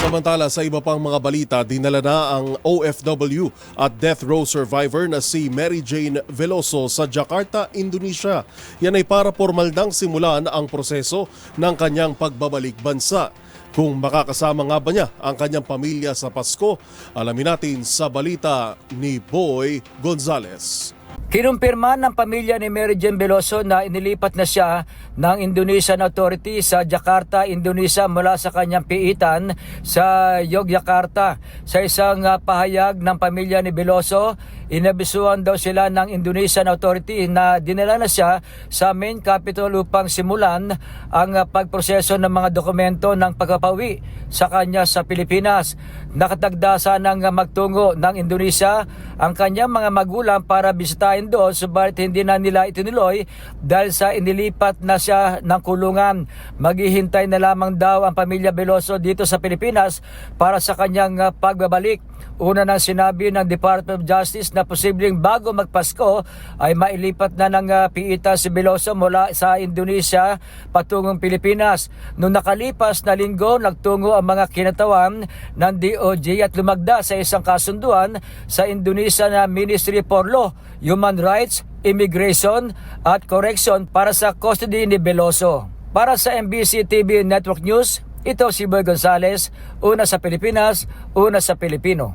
Samantala sa iba pang mga balita, dinala na ang OFW at death row survivor na si Mary Jane Veloso sa Jakarta, Indonesia. Yan ay para formal nang simulan ang proseso ng kanyang pagbabalik bansa. Kung makakasama nga ba niya ang kanyang pamilya sa Pasko, alamin natin sa balita ni Boy Gonzales. Kinumpirma ng pamilya ni Mary Jane Veloso na inilipat na siya ng Indonesian authority sa Jakarta, Indonesia mula sa kanyang piitan sa Yogyakarta. Sa isang pahayag ng pamilya ni Veloso, inabisuhan daw sila ng Indonesian authority na dinala na siya sa main capital upang simulan ang pagproseso ng mga dokumento ng pagpapawi sa kanya sa Pilipinas. Nakatagdasa ng magtungo ng Indonesia ang kanyang mga magulang para bisitahin doon, subalit hindi na nila itinuloy dahil sa inilipat na siya ng kulungan. Maghihintay na lamang daw ang pamilya Veloso dito sa Pilipinas para sa kanyang pagbabalik. Una nang sinabi ng Department of Justice na posibleng bago magpasko ay mailipat na ng piita si Veloso mula sa Indonesia patungong Pilipinas. Noong nakalipas na linggo, nagtungo ang mga kinatawan ng DOJ at lumagda sa isang kasunduan sa Indonesia na Ministry for Law, Human Rights, Immigration at Correction para sa custody ni Veloso. Para sa MBC TV Network News, ito si Boy Gonzales, una sa Pilipinas, una sa Pilipino.